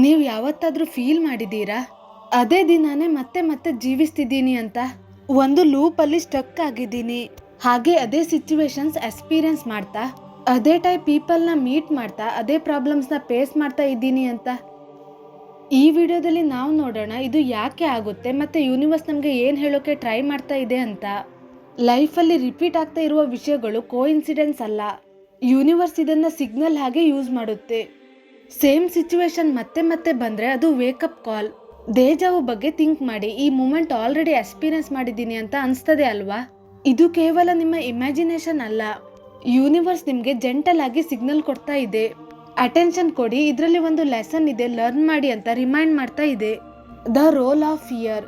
ನೀವು ಯಾವತ್ತಾದ್ರೂ ಫೀಲ್ ಮಾಡಿದ್ದೀರಾ ಅದೇ ದಿನಾನೇ ಮತ್ತೆ ಮತ್ತೆ ಜೀವಿಸ್ತಿದ್ದೀನಿ ಅಂತ? ಒಂದು ಲೂಪಲ್ಲಿ ಸ್ಟಕ್ ಆಗಿದ್ದೀನಿ, ಹಾಗೆ ಅದೇ ಸಿಚುವೇಶನ್ಸ್ ಎಕ್ಸ್ಪೀರಿಯನ್ಸ್ ಮಾಡ್ತಾ, ಅದೇ ಟೈಪ್ ಪೀಪಲ್ನ ಮೀಟ್ ಮಾಡ್ತಾ, ಅದೇ ಪ್ರಾಬ್ಲಮ್ಸ್ನ ಫೇಸ್ ಮಾಡ್ತಾ ಇದ್ದೀನಿ ಅಂತ. ಈ ವಿಡಿಯೋದಲ್ಲಿ ನಾವು ನೋಡೋಣ ಇದು ಯಾಕೆ ಆಗುತ್ತೆ ಮತ್ತೆ ಯೂನಿವರ್ಸ್ ನಮಗೆ ಏನು ಹೇಳೋಕೆ ಟ್ರೈ ಮಾಡ್ತಾ ಇದೆ ಅಂತ. ಲೈಫಲ್ಲಿ ರಿಪೀಟ್ ಆಗ್ತಾ ಇರುವ ವಿಷಯಗಳು ಕೋಇನ್ಸಿಡೆನ್ಸ್ ಅಲ್ಲ, ಯೂನಿವರ್ಸ್ ಇದನ್ನ ಸಿಗ್ನಲ್ ಹಾಗೆ ಯೂಸ್ ಮಾಡುತ್ತೆ. ಸೇಮ್ ಸಿಚುವೇಶನ್ ಮತ್ತೆ ಮತ್ತೆ ಬಂದ್ರೆ ಅದು ವೇಕಪ್ ಕಾಲ್. ದೇಜಾವು ಬಗ್ಗೆ ಥಿಂಕ್ ಮಾಡಿ, ಈ ಮೂಮೆಂಟ್ ಆಲ್ರೆಡಿ ಎಕ್ಸ್ಪೀರಿಯನ್ಸ್ ಮಾಡಿದ್ದೀನಿ ಅಂತ ಅನಿಸ್ತದೆ ಅಲ್ವಾ? ಇದು ಕೇವಲ ನಿಮ್ಮ ಇಮ್ಯಾಜಿನೇಷನ್ ಅಲ್ಲ, ಯೂನಿವರ್ಸ್ ನಿಮಗೆ ಜೆಂಟಲ್ ಆಗಿ ಸಿಗ್ನಲ್ ಕೊಡ್ತಾ ಇದೆ. ಅಟೆನ್ಷನ್ ಕೊಡಿ, ಇದರಲ್ಲಿ ಒಂದು ಲೆಸನ್ ಇದೆ, ಲರ್ನ್ ಮಾಡಿ ಅಂತ ರಿಮೈಂಡ್ ಮಾಡ್ತಾ ಇದೆ. The role of fear.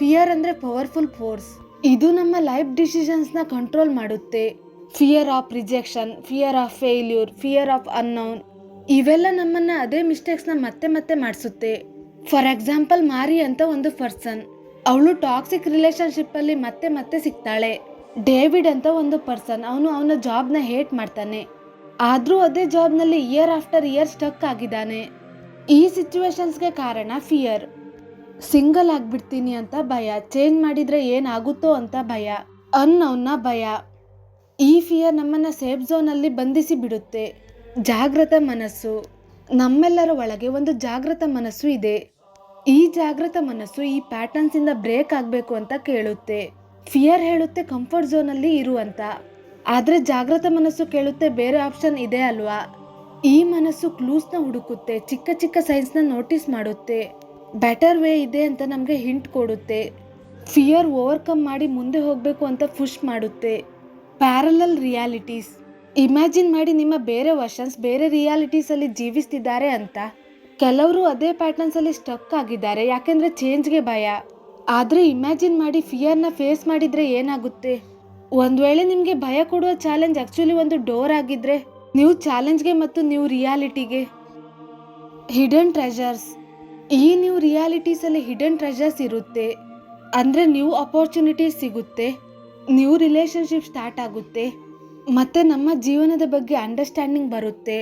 Fear ಅಂದ್ರೆ ಪವರ್ಫುಲ್ ಫೋರ್ಸ್. ಇದು ನಮ್ಮ ಲೈಫ್ ಡಿಸಿಷನ್ಸ್ನ ಕಂಟ್ರೋಲ್ ಮಾಡುತ್ತೆ. Fear of rejection, fear of failure, fear of unknown, ಇವೆಲ್ಲ ನಮ್ಮನ್ನ ಅದೇ ಮಿಸ್ಟೇಕ್ಸ್ನ ಮತ್ತೆ ಮತ್ತೆ ಮಾಡಿಸುತ್ತೆ. ಫಾರ್ ಎಕ್ಸಾಂಪಲ್, ಮಾರಿ ಅಂತ ಒಂದು ಪರ್ಸನ್, ಅವಳು ಟಾಕ್ಸಿಕ್ ರಿಲೇಶನ್ಶಿಪ್ ಅಲ್ಲಿ ಮತ್ತೆ ಮತ್ತೆ ಸಿಗ್ತಾಳೆ. ಡೇವಿಡ್ ಅಂತ ಒಂದು ಪರ್ಸನ್, ಅವನು ಅವನ ಜಾಬ್ನ ಹೇಟ್ ಮಾಡ್ತಾನೆ, ಆದ್ರೂ ಅದೇ ಜಾಬ್ನಲ್ಲಿ ಇಯರ್ ಆಫ್ಟರ್ ಇಯರ್ ಸ್ಟಕ್ ಆಗಿದ್ದಾನೆ. ಈ ಸಿಚುವೇಶನ್ಸ್ಗೆ ಕಾರಣ ಫಿಯರ್. ಸಿಂಗಲ್ ಆಗ್ಬಿಡ್ತೀನಿ ಅಂತ ಭಯ, ಚೇಂಜ್ ಮಾಡಿದ್ರೆ ಏನಾಗುತ್ತೋ ಅಂತ ಭಯ, ಅನ್ನೌನ್ನ ಭಯ. ಈ ಫಿಯರ್ ನಮ್ಮನ್ನ ಸೇಫ್ ಝೋನ್ ಅಲ್ಲಿ ಬಂಧಿಸಿ ಬಿಡುತ್ತೆ. ಜಾಗೃತ ಮನಸ್ಸು. ನಮ್ಮೆಲ್ಲರ ಒಳಗೆ ಒಂದು ಜಾಗೃತ ಮನಸ್ಸು ಇದೆ. ಈ ಜಾಗೃತ ಮನಸ್ಸು ಈ ಪ್ಯಾಟರ್ನ್ಸ್ ಇಂದ ಬ್ರೇಕ್ ಆಗಬೇಕು ಅಂತ ಕೇಳುತ್ತೆ. ಫಿಯರ್ ಹೇಳುತ್ತೆ ಕಂಫರ್ಟ್ ಝೋನ್ ಅಲ್ಲಿ ಇರು ಅಂತ, ಆದ್ರೆ ಜಾಗೃತ ಮನಸ್ಸು ಕೇಳುತ್ತೆ ಬೇರೆ ಆಪ್ಷನ್ ಇದೆ ಅಲ್ವಾ. ಈ ಮನಸ್ಸು ಕ್ಲೂಸ್ನ ಹುಡುಕುತ್ತೆ, ಚಿಕ್ಕ ಚಿಕ್ಕ ಸೈನ್ಸ್ನ ನೋಟಿಸ್ ಮಾಡುತ್ತೆ, ಬೆಟರ್ ವೇ ಇದೆ ಅಂತ ನಮಗೆ ಹಿಂಟ್ ಕೊಡುತ್ತೆ. ಫಿಯರ್ ಓವರ್ಕಮ್ ಮಾಡಿ ಮುಂದೆ ಹೋಗಬೇಕು ಅಂತ ಪುಷ್ ಮಾಡುತ್ತೆ. Parallel realities. ಇಮ್ಯಾಜಿನ್ ಮಾಡಿ ನಿಮ್ಮ ಬೇರೆ ವರ್ಷನ್ಸ್ ಬೇರೆ ರಿಯಾಲಿಟೀಸ್ ಅಲ್ಲಿ ಜೀವಿಸ್ತಿದ್ದಾರೆ ಅಂತ. ಕೆಲವರು ಅದೇ ಪ್ಯಾಟರ್ನ್ಸ್ ಅಲ್ಲಿ ಸ್ಟಕ್ ಆಗಿದ್ದಾರೆ, ಯಾಕೆಂದ್ರೆ ಚೇಂಜ್ಗೆ ಭಯ. ಆದ್ರೆ ಇಮ್ಯಾಜಿನ್ ಮಾಡಿ ಫಿಯರ್ನ ಫೇಸ್ ಮಾಡಿದ್ರೆ ಏನಾಗುತ್ತೆ? ಒಂದ್ ವೇಳೆ ನಿಮ್ಗೆ ಭಯ ಕೊಡುವ ಚಾಲೆಂಜ್ ಆಕ್ಚುಲಿ ಒಂದು ಡೋರ್ ಆಗಿದ್ರೆ, ನೀವು ಚಾಲೆಂಜ್ಗೆ ಮತ್ತು ನ್ಯೂ ರಿಯಾಲಿಟಿಗೆ. Hidden treasures. ಈ ನ್ಯೂ ರಿಯಾಲಿಟೀಸ್ ಅಲ್ಲಿ ಹಿಡನ್ ಟ್ರೆಜರ್ಸ್ ಇರುತ್ತೆ. ಅಂದ್ರೆ ನ್ಯೂ ಅಪರ್ಚುನಿಟೀಸ್ ಸಿಗುತ್ತೆ, ನ್ಯೂ ರಿಲೇಶನ್ಶಿಪ್ ಸ್ಟಾರ್ಟ್ ಆಗುತ್ತೆ, ಮತ್ತೆ ನಮ್ಮ ಜೀವನದ ಬಗ್ಗೆ ಅಂಡರ್ಸ್ಟ್ಯಾಂಡಿಂಗ್ ಬರುತ್ತೆ.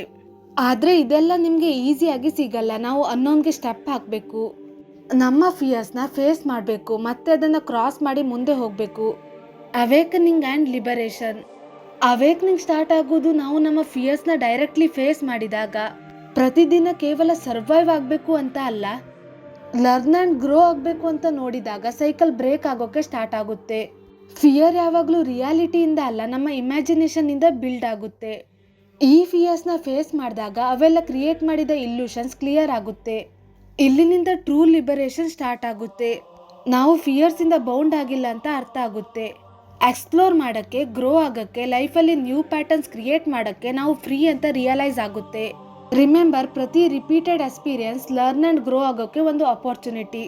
ಆದ್ರೆ ಇದೆಲ್ಲ ನಿಮ್ಗೆ ಈಸಿಯಾಗಿ ಸಿಗಲ್ಲ. ನಾವು ಅನ್ನೋನ್ಗೆ ಸ್ಟೆಪ್ ಹಾಕಬೇಕು, ನಮ್ಮ ಫಿಯರ್ಸ್ನ ಫೇಸ್ ಮಾಡಬೇಕು, ಮತ್ತೆ ಅದನ್ನ ಕ್ರಾಸ್ ಮಾಡಿ ಮುಂದೆ ಹೋಗಬೇಕು. Awakening and liberation. Awakening start ಆಗೋದು ನಾವು ನಮ್ಮ ಫಿಯರ್ಸ್ನ ಡೈರೆಕ್ಟ್ಲಿ ಫೇಸ್ ಮಾಡಿದಾಗ. ಪ್ರತಿದಿನ ಕೇವಲ ಸರ್ವೈವ್ ಆಗಬೇಕು ಅಂತ ಅಲ್ಲ, ಲರ್ನ್ ಆ್ಯಂಡ್ ಗ್ರೋ ಆಗಬೇಕು ಅಂತ ನೋಡಿದಾಗ ಸೈಕಲ್ ಬ್ರೇಕ್ ಆಗೋಕೆ ಸ್ಟಾರ್ಟ್ ಆಗುತ್ತೆ. ಫಿಯರ್ ಯಾವಾಗಲೂ ರಿಯಾಲಿಟಿಯಿಂದ ಅಲ್ಲ, ನಮ್ಮ ಇಮ್ಯಾಜಿನೇಷನ್ ಇಂದ ಬಿಲ್ಡ್ ಆಗುತ್ತೆ. ಈ ಫಿಯರ್ಸ್ನ ಫೇಸ್ ಮಾಡಿದಾಗ ಅವೆಲ್ಲ ಕ್ರಿಯೇಟ್ ಮಾಡಿದ ಇಲ್ಯೂಷನ್ಸ್ ಕ್ಲಿಯರ್ ಆಗುತ್ತೆ. ಇಲ್ಲಿನಿಂದ ಟ್ರೂ ಲಿಬರೇಷನ್ ಸ್ಟಾರ್ಟ್ ಆಗುತ್ತೆ. ನಾವು ಫಿಯರ್ಸ್ ಇಂದ ಬೌಂಡ್ ಆಗಿಲ್ಲ ಅಂತ ಅರ್ಥ ಆಗುತ್ತೆ. ಎಕ್ಸ್ಪ್ಲೋರ್ ಮಾಡಕ್ಕೆ, ಗ್ರೋ ಆಗಕ್ಕೆ, ಲೈಫಲ್ಲಿ ನ್ಯೂ ಪ್ಯಾಟರ್ನ್ಸ್ ಕ್ರಿಯೇಟ್ ಮಾಡಕ್ಕೆ ನಾವು ಫ್ರೀ ಅಂತ ರಿಯಲೈಸ್ ಆಗುತ್ತೆ. ರಿಮೆಂಬರ್, ಪ್ರತಿ repeated experience learn and grow ಆಗೋಕ್ಕೆ ಒಂದು ಅಪರ್ಚುನಿಟಿ.